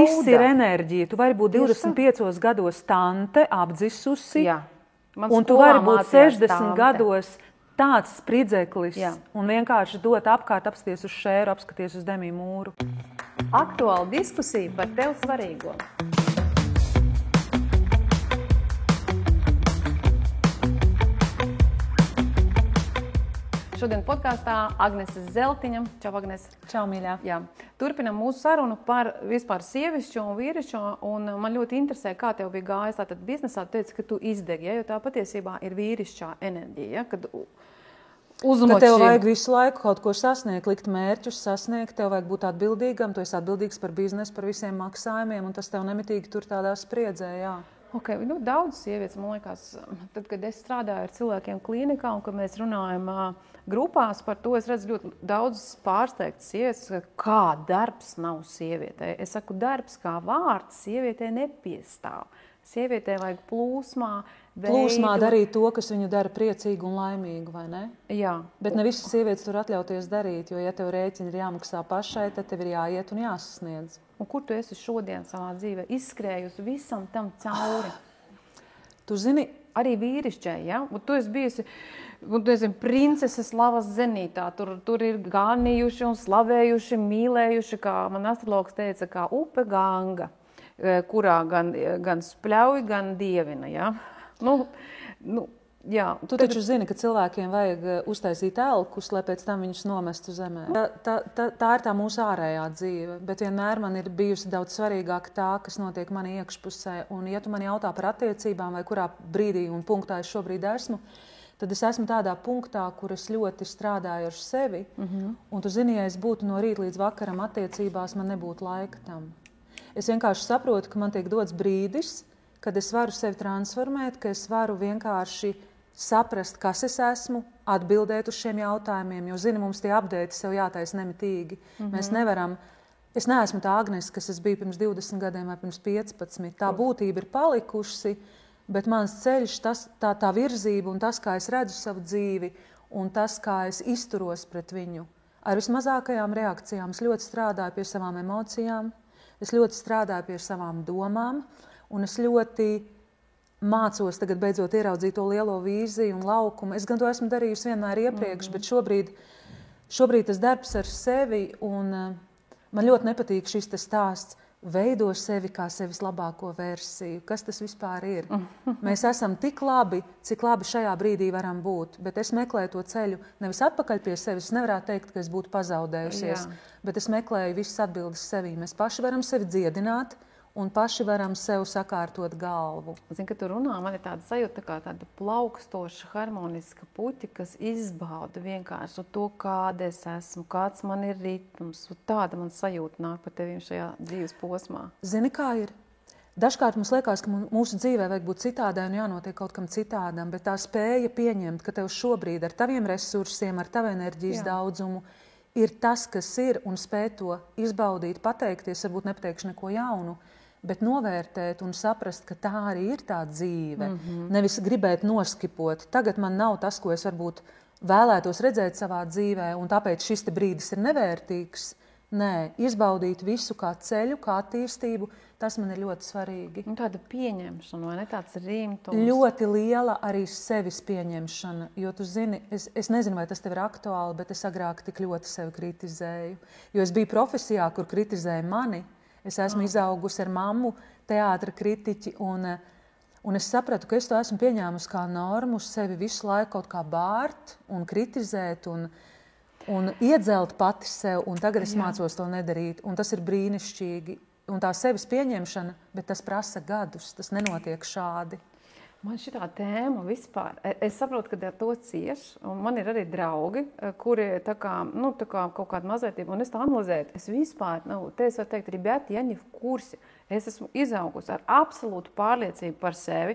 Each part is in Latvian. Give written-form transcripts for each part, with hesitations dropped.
viss ir enerģija. Tu vari būt 25 gados tante, apdzisusi, un tu vari būt 60 gados tāds spridzeklis un vienkārši dot apkārt, apskaties uz šēru, apskaties uz Demiju Mūru. Aktuāla diskusija par tev svarīgo. Šodien podkāstā Agnese Zeltiņa. Čau, Agnese. Čau, mīļā. Jā. Turpinam mūsu sarunu par vispār sievišķo un vīrišķo, un man ļoti interesē, kā tev bija gājis tātad biznesā. Tu teici, ka tu izdegi, jo tā patiesībā ir vīrišķā enerģija, kad uzmoči. Tev vajag visu laiku kaut ko sasniegt, likt mērķus, sasniegt, tev vajag būt atbildīgam, tu esi atbildīgs par biznesu, par visiem maksājumiem, un tas tev nemitīgi tur tādā spriedzē, jā. Okay, daudz sievietes, man liekas, tad, kad es strādāju ar cilvēkiem klīnikā un kad mēs runājam grupās par to, es redzu ļoti daudz pārsteigtas sievietes, kā darbs nav sievietei. Es saku, darbs kā vārds sievietei nepiestāv. Sievietei vajag plūsmā darīt to, kas viņu dara priecīgu un laimīgu, vai ne? Jā. Bet ne visas sievietes tur atļauties darīt, jo ja tev rēķini ir jāmaksā pašai, tad tev ir jāiet un jāsasniedz. Un kur tu esi šodien savā dzīvē izskrējusi visam tam cauri? Tu zini, arī vīrišķai, ja? Un tu esi bijusi, princeses lavas zenītā. Tur ir ganījuši un slavējuši, mīlējuši, kā man astrologs teica, kā upe Ganga, kurā gan spļauj, gan dievina, ja? Jā, tu taču zini, ka cilvēkiem vajag uztaisīt elkus, lai pēc tam viņus nomestu zemē. Tā ir tā mūsu ārējā dzīve, bet vienmēr man ir bijusi daudz svarīgāka tā, kas notiek mani iekšpusē. Un ja tu mani jautā par attiecībām vai kurā brīdī un punktā es šobrīd esmu, tad es esmu tādā punktā, kur es ļoti strādāju ar sevi. Un tu zini, ja es būtu no rīta līdz vakaram attiecībās, man nebūtu laika tam. Es vienkārši saprotu, ka man tiek dots brīdis, kad es varu sevi transformēt, ka es varu vienkārši saprast, kas es esmu, atbildēt uz šiem jautājumiem, jo, zini, mums tie update sev jātais nemitīgi. Mēs nevaram, es neesmu tā Agnese, kas es biju pirms 20 gadiem vai pirms 15. Tā būtība ir palikusi, bet mans ceļš, tā virzība un tas, kā es redzu savu dzīvi un tas, kā es izturos pret viņu. Ar vismazākajām reakcijām es ļoti strādāju pie savām emocijām, es ļoti strādāju pie savām domām un es ļoti mācos tagad beidzot ieraudzīt to lielo vīziju un laukumu. Es gan to esmu darījusi vienmēr iepriekš, bet šobrīd tas darbs ar sevi, un man ļoti nepatīk šis stāsts, veido sevi kā sevis labāko versiju. Kas tas vispār ir? Mēs esam tik labi, cik labi šajā brīdī varam būt, bet es meklēju to ceļu nevis atpakaļ pie sevis, es nevarētu teikt, ka es būtu pazaudējusies, bet es meklēju visas atbildes sevī. Mēs paši varam sevi dziedināt, un paši varam sev sakārtot galvu. Zini, ka tu runā, man ir tāda sajūta, kā tāda plaukstoša, harmoniska puķa, kas izbauda vienkārši to, kāda es esmu, kāds man ir ritms. Tāda man sajūta nāk par tevīm šajā dzīves posmā. Zini, kā ir? Dažkārt mums liekas, ka mūsu dzīvē vajag būt citādai un jānotiek kaut kam citādam, bet tā spēja pieņemt, ka tev šobrīd ar taviem resursiem, ar tavu enerģijas daudzumu ir tas, kas ir, un spēt to izbaudīt, pateikties, varbūt nepateikšu neko jaunu, bet novērtēt un saprast, ka tā arī ir tā dzīve. Nevis gribēt noskipot. Tagad man nav tas, ko es varbūt vēlētos redzēt savā dzīvē, un tāpēc šis brīdis ir nevērtīgs. Nē, izbaudīt visu kā ceļu, kā attīstību, tas man ir ļoti svarīgi. Un tāda pieņemšana, vai ne? Tāds rimtums. Ļoti liela arī sevis pieņemšana, jo tu zini, es nezinu, vai tas tev ir aktuāli, bet es agrāk tik ļoti sevi kritizēju. Jo es biju profesijā, kur kritizēja mani. Es esmu izaugusi ar mammu, teātra kritiķi, un es sapratu, ka es to esmu pieņēmusi kā normu, sevi visu laiku kaut kā bārt un kritizēt un iedzelt pati sev, un tagad es mācos to nedarīt, un tas ir brīnišķīgi. Un tā sevis pieņemšana, bet tas prasa gadus, tas nenotiek šādi. Man šitā tēma vispār, es saprotu, ka ar to cieš, un man ir arī draugi, kuri tā kā kaut kāda mazvērtība, un es tā analizēju, es vispār, te es varu teikt, ribēti, ja ne v kursi, es esmu izaugusi ar absolūtu pārliecību par sevi,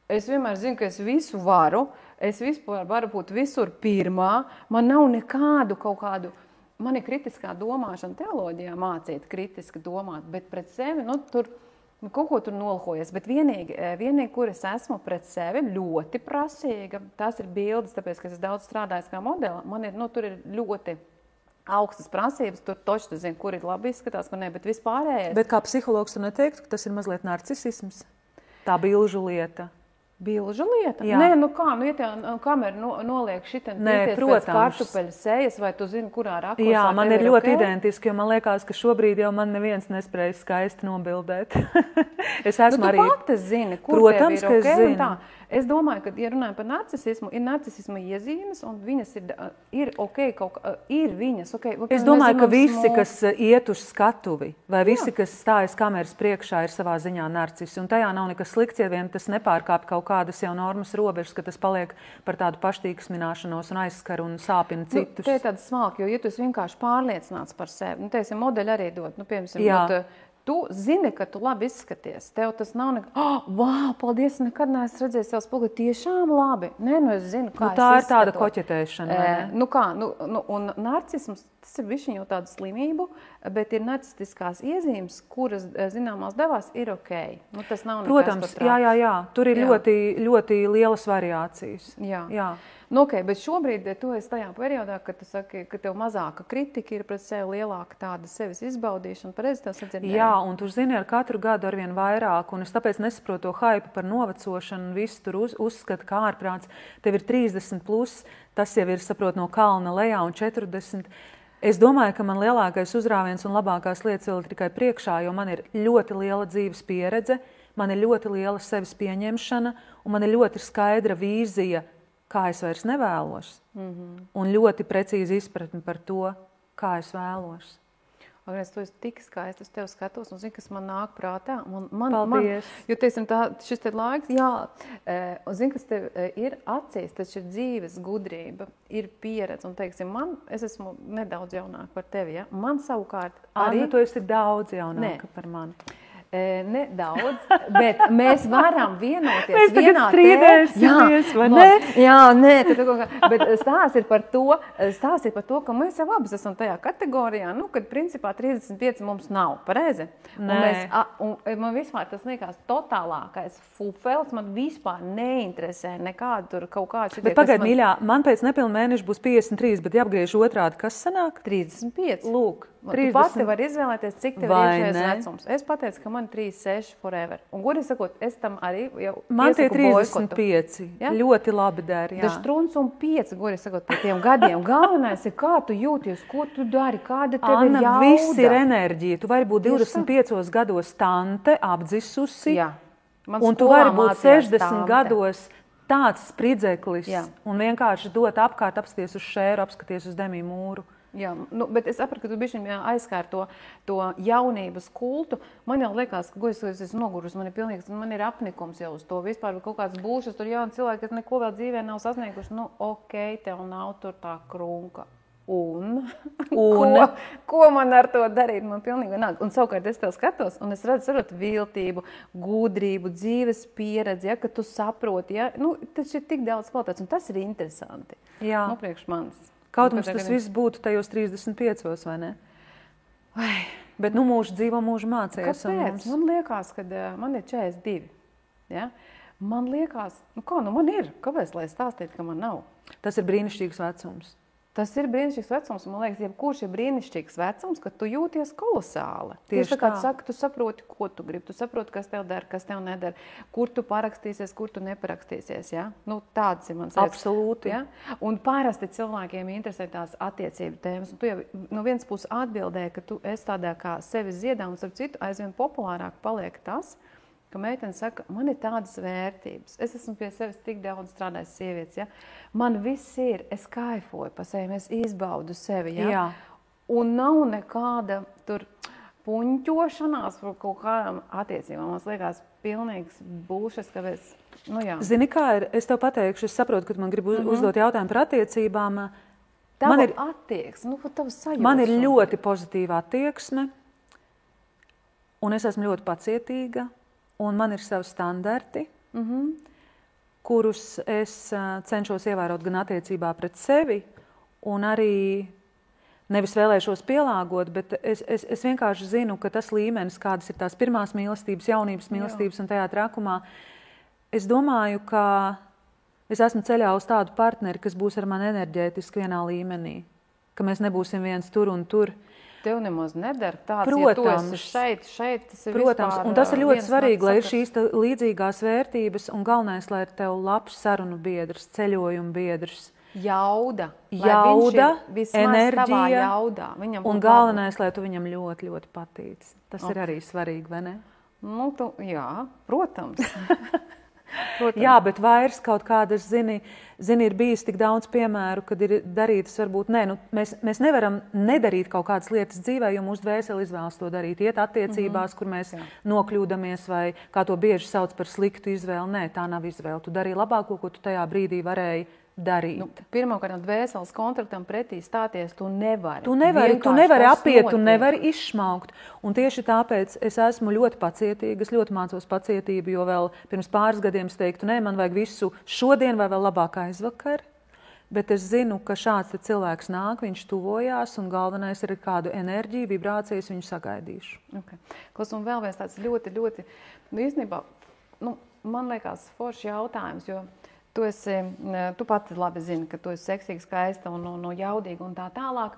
es vienmēr zinu, ka es visu varu, es vispār varu būt visur pirmā, man nav nekādu kaut kādu, man ir kritiskā domāšana, teoloģijā mācīt kritiski domāt, bet pret sevi, tur kaut ko tur nolhojies, bet vienīgi, kur es esmu pret sevi, ļoti prasīga. Tās ir bildes, tāpēc, ka es daudz strādāju kā modeli. Man ir, tur ir ļoti augstas prasības, tur toši tu zini, kur ir labi izskatās, kur ne, bet vispārējais. Bet kā psihologs tu neteiktu, ka tas ir mazliet narcisisms? Tā bilžu lieta. Bilžu lieta? Jā. Nē, nu kā, nu, ja tev kamera noliek šitien pēc kartupeļu sejas, vai tu zini, kurā rakursā Jā, man ir ļoti okay? identiski, jo man liekas, ka šobrīd jau man neviens nespēja skaisti nobildēt. Es esmu nu, arī... Tu pati zini, kur Protams, tev ir ka okay, es zinu. Es domāju, ka, ja runājam par narcisismu, ir narcisisma iezīmes, un viņas ir ok, ir viņas ok. Es domāju, ka visi, kas iet uz skatuvi, vai visi, kas stājas kameras priekšā, ir savā ziņā narcisi. Un tajā nav nekas slikts, ja vien tas nepārkāp kaut kādas jau normas robežas, ka tas paliek par tādu paštīksmināšanos un aizskar un sāpina citus. Nu, te ir tāda smalka, jo ja tu esi vienkārši pārliecināts par sevi, nu, teiksim, modeļi arī dod, nu, piemēram, tu zini, ka tu labi izskaties. Tev tas nav wow, paldies, nekad neesmu redzējis savus spoguli. Tiešām labi. Nē, nu es zinu, kā tā es ir tāda koķetēšana. Nu kā, un narcisms, tas ir bišķiņ jau tāda slimību, bet ir narcistiskās iezīmes, kuras zināmās devās ir ok. Nu, tas nav Protams, jā. Tur ir ļoti, ļoti lielas variācijas. Jā. Nu, ok, bet šobrīd tu esi tajā periodā, kad tu saki, ka tev mazāka kritika ir pret sevi, lielāka tāda sevis izbaudīšana. Pareizi tev sadzirdēju? Jā, un tu zini, ar katru gadu arvien vairāk, un es tāpēc nesaprotu to haipu par novecošanu, un visu tur uzskata kā ārprāts. Tev ir 30 plus, tas jau ir, saprot, no kalna lejā, un 40. Es domāju, ka man lielākais uzrāviens un labākās lietas vēl ir tikai priekšā, jo man ir ļoti liela dzīves pieredze, man ir ļoti liela sevis pieņemšana, un man ir ļoti skaidra vīzija, kā es vairs nevēlos, un ļoti precīzi izpratni par to, kā es vēlos. Agnes, tu esi tik skaisti, es tev skatos un zinu, kas man nāk prātā. Paldies. Jo, teiksim, šis te laiks, jā, un zinu, kas tev ir acīs, tas ir dzīves gudrība, ir pieredze, un, teiksim, es esmu nedaudz jaunāka par tevi, ja? Man savukārt arī... Anna, tu esi daudz jaunāka par mani. Nedaudz, bet mēs varam vienoties. Mēs tagad strīdēsimies, vai ne? Jā, nē, bet stāsts ir par to, ka mēs jau abas esam tajā kategorijā, nu, kad principā 35 mums nav, pareizi? Un man vispār tas liekas totālākais fupels, man vispār neinteresē nekādu tur kaut kādu šitie. Bet pagaid, mīļā, man pēc nepilna mēneša būs 53, bet jāapgriež otrādi, kas sanāk? 35. Lūk. Tu pati var izvēlēties, cik tev ir iekšējais vecums. Es pateicu, ka man 36 forever. Un gudi sakot, es tam arī jau man tie 35. Boikotu. Ja? Ļoti labi der, jā. Tas strūns un 5, gudi sakot, par tiem gadiem. Galvenais ir, kā tu jūties, ko tu dari, kāda tev Anna, ir jauda. Viss ir enerģija. Tu vari būt 25 gados tante, apdzisusi. Jā. Un tu vari būt 60 gados tāds spridzeklis. Jā. Un vienkārši dot apkārt, apskaties uz šēru, apskaties uz Demiju mūru. Jā, nu, bet es sapratu, ka tu bišķiņ aizskār to jaunības kultu. Man jau liekas, ka es esmu nogurus, man ir apnikums jau uz to. Vispār kaut kāds būšas, tur jauni cilvēki, kas neko vēl dzīvē nav sasnieguši. Nu, ok, tev nav tur tā krunka. Un? Ko man ar to darīt? Man pilnīgi vienalga. Un savukārt es tev skatos, un es redzu viltību, gudrību, dzīves pieredzi, ja, ka tu saproti, ja, nu, taču ir tik daudz kvalitātes, un tas ir interesanti. Jā. Nu, priekš manis. Kaut mums tas viss būtu tajos 35, vai ne? Bet nu mūžu dzīvo, mūžu mācējies. Kāpēc? Man liekas, ka man ir 42. Ja? Man liekas, man ir. Kāpēc, lai stāstītu, ka man nav? Tas ir brīnišķīgs vecums. Tas ir brīnišķīgs vecums, un man liekas, jebkurš ir brīnišķīgs vecums, kad tu jūties kolosāli. Tieši tā. Tu saproti, ko tu gribi, tu saproti, kas tev dara, kas tev nedara, kur tu parakstīsies, kur tu neparakstīsies. Ja? Nu, tāds ir mans Absolūti. Ja? Un parasti cilvēkiem interesē tās attiecību tēmas. Un tu jau no vienas puses atbildēji, ka tu esi tādā kā sevis ziedā, un starp citu aizvien populārāk paliek tas, ka meitene saka, man ir tādas vērtības. Es esmu pie sevis tik daudz strādājis sievietes, ja? Man viss ir, es kaifoju pa sevi, es izbaudu sevi, ja? Jā. Un nav nekāda tur puņķošanās par kaut kādām attiecībām. Man liekas, pilnīgs būšas, ka es, nu jā. Zini, kā ir? Es tev pateikšu, es saprotu, ka man grib uzdot jautājumu par attiecībām. Tava attieksme, tavs sajūta. Man ir ļoti pozitīva attieksme, un es esmu ļoti pacietīga. Un man ir savi standarti, kurus es cenšos ievērot gan attiecībā pret sevi, un arī nevis vēlēšos pielāgot, bet es vienkārši zinu, ka tas līmenis, kādas ir tās pirmās mīlestības, jaunības mīlestības un tajā trakumā, es domāju, ka es esmu ceļā uz tādu partneri, kas būs ar mani enerģētiski vienā līmenī. ka mēs nebūsim viens tur un tur. Tev nemaz nedara tāds, Protams, ja tu esi šeit, tas ir protams, vispār, un tas ir ļoti svarīgi, lai ir sakars. šīs līdzīgās vērtības, un galvenais, lai ir tev labs sarunu biedrs, ceļojumu biedrs. Jauda, Jauda, enerģija, tavā jaudā. Viņam un būtu galvenais, lai tu viņam ļoti, ļoti patīc. Tas ir arī svarīgi, vai ne? Nu, jā, protams. Jā, bet vairs kaut kādas, zini, ir bijis tik daudz piemēru, kad ir darītas varbūt, mēs nevaram nedarīt kaut kādas lietas dzīvē, jo mūsu dvēseli izvēlas to darīt. Iet attiecībās, kur mēs nokļūdamies, vai kā to bieži sauc par sliktu izvēli. Nē, tā nav izvēle. Tu darīji labāko, ko tu tajā brīdī varēji darīt. Pirmkārt, dvēseles kontraktam pretī stāties tu nevari. Tu nevari apiet, tu nevari izšmaukt. Un tieši tāpēc es esmu ļoti pacietīga, es ļoti mācos pacietību, jo vēl pirms pāris gadiem es teiktu, man vajag visu šodien vai vēl labāk aizvakar. Bet es zinu, ka šāds cilvēks nāk, viņš tuvojās, un galvenais ir kādu enerģiju, vibrācijas viņu sagaidīšu. Okay. Klaus, un vēl viens tāds ļoti, ļoti, īstenībā, man liekas forši jautājums, jo tu pati labi zini, ka tu esi seksīga, skaista un jaudīga un tā tālāk.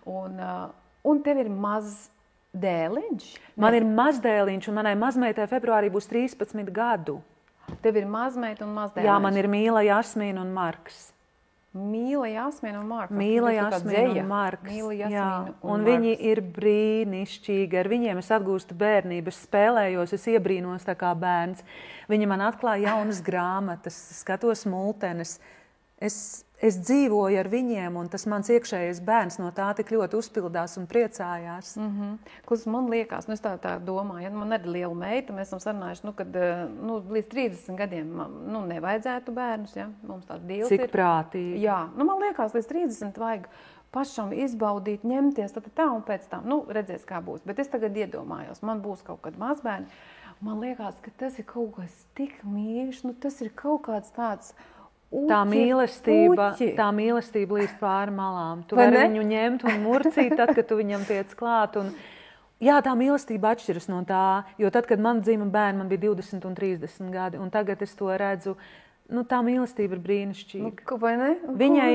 Un tev ir maz dēliņš? Man ir maz dēliņš, un manai mazmeitai februārī būs 13 gadu. Tev ir mazmeita un maz dēliņš? Jā, man ir Mīla, Jasmīna un Marks. Mīla, Jasmīna un Marks. Mīla, Jasmīna un Marks. Jā, un viņi ir brīnišķīgi. Ar viņiem es atgūstu bērnību, es spēlējos, es iebrīnos tā kā bērns. Viņi man atklāja jaunas grāmatas, skatos multenes. Es dzīvoju ar viņiem, un tas mans iekšējais bērns no tā tik ļoti uzpildās un priecājās. Kas man liekas, es tā domāju, man ir liela meita, mēs esam sarunājuši, kad līdz 30 gadiem nevajadzētu bērnus, ja? Mums tāds dīls ir. Cik prātīgi. Jā, man liekas, līdz 30 vajag pašam izbaudīt, ņemties, tā un pēc tam, redzēs, kā būs. Bet es tagad iedomājos, man būs kaut kad mazbērni, man liekas, ka tas ir kaut kas tik mīļš, tas ir kaut kāds tāds tā mīlestība līdz pāri malām. Tu vari viņu ņemt un murcīt, tad, kad tu viņam tiec klāt. Jā, tā mīlestība atšķiras no tā, jo tad, kad man dzima bērni, man bija 20 un 30 gadi, un tagad es to redzu, tā mīlestība ir brīnišķīga. Vai ne? Viņai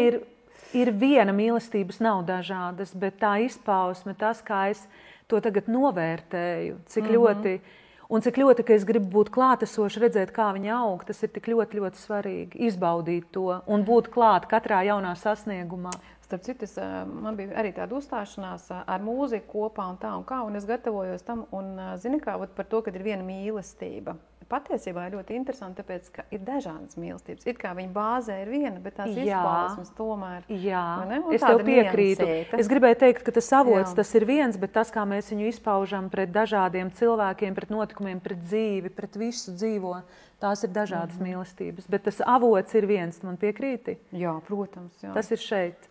ir viena mīlestības, nav dažādas, bet tā izpausme, tas, kā es to tagad novērtēju, cik ļoti... Un cik ļoti, ka es gribu būt klātesoši, redzēt, kā viņa aug, tas ir tik ļoti, ļoti svarīgi. Izbaudīt to un būt klāt katrā jaunā sasniegumā. Starp citu, man bija arī tāda uzstāšanās ar mūziku kopā un es gatavojos tam. Un zini kā, par to, kad ir viena mīlestība. Patiesībā ir ļoti interesanti, tāpēc, ka ir dažādas mīlestības. It kā viņa bāzē ir viena, bet tās izpausmes tomēr. Jā, es tev piekrītu. Es gribēju teikt, ka tas avots, tas ir viens, bet tas, kā mēs viņu izpaužam pret dažādiem cilvēkiem, pret notikumiem, pret dzīvi, pret visu dzīvo, tās ir dažādas mīlestības. Bet tas avots ir viens, man piekrīti? Jā, protams. Jā. Tas ir šeit.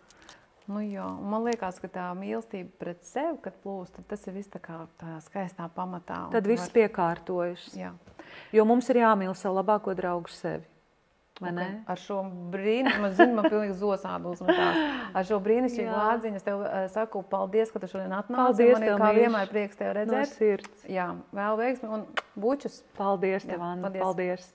Jā, un man liekas, ka tā mīlestība pret sevi, kad plūst, tad tas ir viss tā kā tā skaistā pamatā. Tad viss piekārtojas. Jā. Jo mums ir jāmīl savu labāko draugu sevi. Vai ne? Ar šo brīnišķīgu, man pilnīgi zosādu uzmetās. Ar šo brīnišķīgu vārdziņu es tev saku paldies, ka tu šodien atnāci. Paldies, man ir kā vienmēr prieks tev redzēt. No sirds. Jā, vēl veiksmi un bučus. Paldies tev, Anna. Paldies.